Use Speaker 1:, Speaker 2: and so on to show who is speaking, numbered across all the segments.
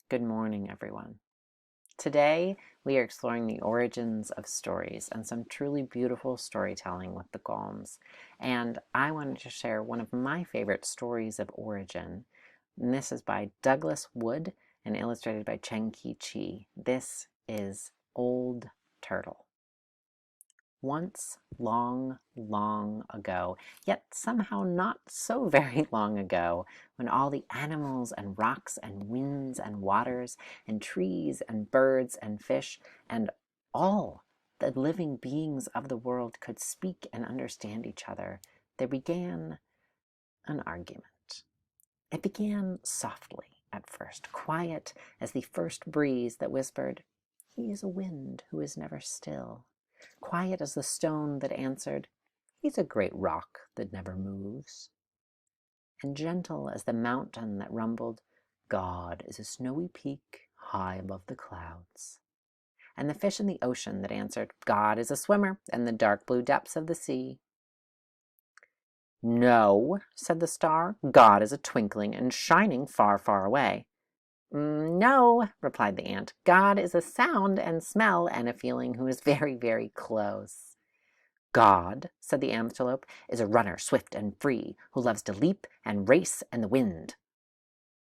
Speaker 1: Good morning, everyone. Today, we are exploring the origins of stories and some truly beautiful storytelling with the Galms. And I wanted to share one of my favorite stories of origin. And this is by Douglas Wood and illustrated by Cheng-Khee Chee. This is Old Turtle. Once, long, long ago, yet somehow not so very long ago, when all the animals and rocks and winds and waters and trees and birds and fish and all the living beings of the world could speak and understand each other, there began an argument. It began softly at first, quiet as the first breeze that whispered, "He is a wind who is never still," quiet as the stone that answered, "He's a great rock that never moves," and gentle as the mountain that rumbled, "God is a snowy peak high above the clouds," and the fish in the ocean that answered, "God is a swimmer in the dark blue depths of the sea." "No," said the star, "God is a twinkling and shining far, far away." "No," replied the ant, "God is a sound and smell and a feeling who is very, very close." "God," said the antelope, "is a runner swift and free, who loves to leap and race in the wind."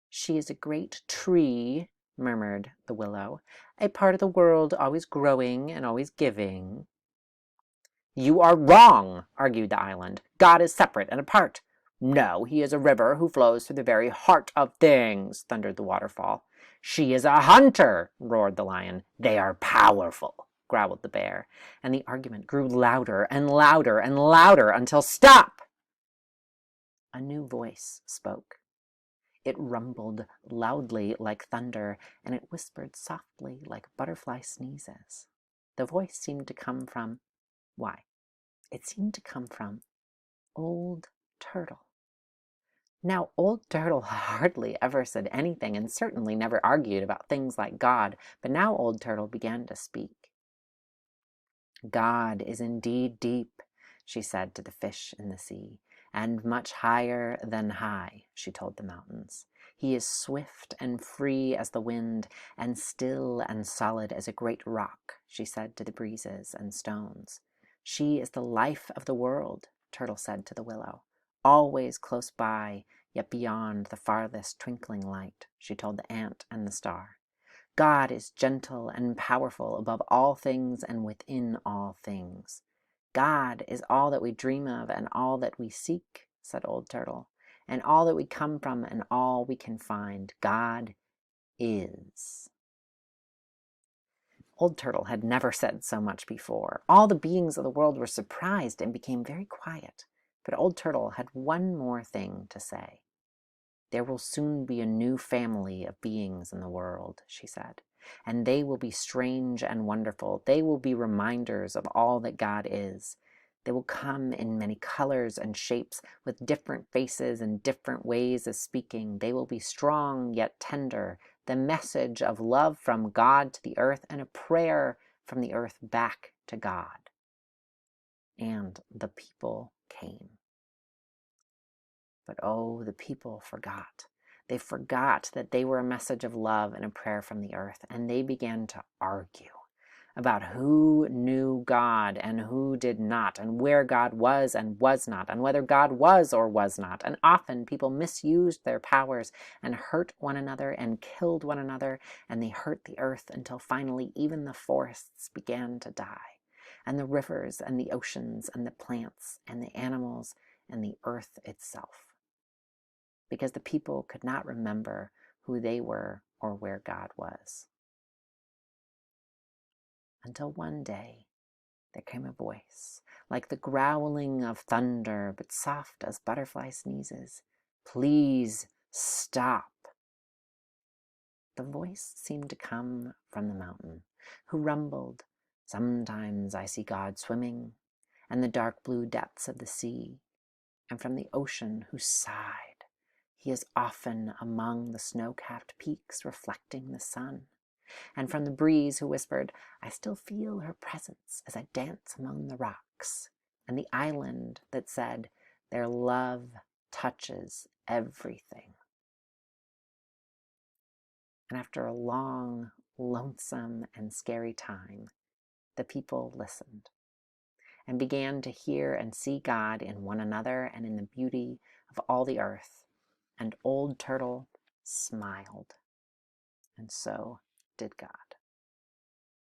Speaker 1: "She is a great tree," murmured the willow, "a part of the world always growing and always giving." "You are wrong," argued the island. "God is separate and apart." "No, he is a river who flows through the very heart of things," thundered the waterfall. "She is a hunter," roared the lion. "They are powerful," growled the bear, and the argument grew louder and louder and louder until stop! A new voice spoke. It rumbled loudly like thunder, and it whispered softly like a butterfly sneezes. The voice seemed to come from, why, it seemed to come from Old Turtle. Now, Old Turtle hardly ever said anything and certainly never argued about things like God, but now Old Turtle began to speak. "God is indeed deep," she said to the fish in the sea, "and much higher than high," she told the mountains. "He is swift and free as the wind, and still and solid as a great rock," she said to the breezes and stones. "She is the life of the world," Turtle said to the willow. "Always close by, yet beyond the farthest twinkling light," she told the ant and the star. "God is gentle and powerful above all things and within all things." "God is all that we dream of and all that we seek," said Old Turtle, "and all that we come from and all we can find. God is." Old Turtle had never said so much before. All the beings of the world were surprised and became very quiet. But Old Turtle had one more thing to say. "There will soon be a new family of beings in the world," she said, "and they will be strange and wonderful. They will be reminders of all that God is. They will come in many colors and shapes, with different faces and different ways of speaking. They will be strong yet tender, the message of love from God to the earth and a prayer from the earth back to God." And the people came. But oh, the people forgot. They forgot that they were a message of love and a prayer from the earth, and they began to argue about who knew God and who did not, and where God was and was not, and whether God was or was not. And often people misused their powers and hurt one another and killed one another, and they hurt the earth until finally even the forests began to die, and the rivers and the oceans and the plants and the animals and the earth itself, because the people could not remember who they were or where God was. Until one day there came a voice, like the growling of thunder, but soft as butterfly sneezes. "Please stop." The voice seemed to come from the mountain, who rumbled, "Sometimes I see God swimming in the dark blue depths of the sea," and from the ocean, who sighed, "He is often among the snow-capped peaks reflecting the sun," and from the breeze, who whispered, "I still feel her presence as I dance among the rocks," and the island that said, "Their love touches everything." And after a long, lonesome, and scary time, the people listened and began to hear and see God in one another and in the beauty of all the earth. And Old Turtle smiled, and so did God.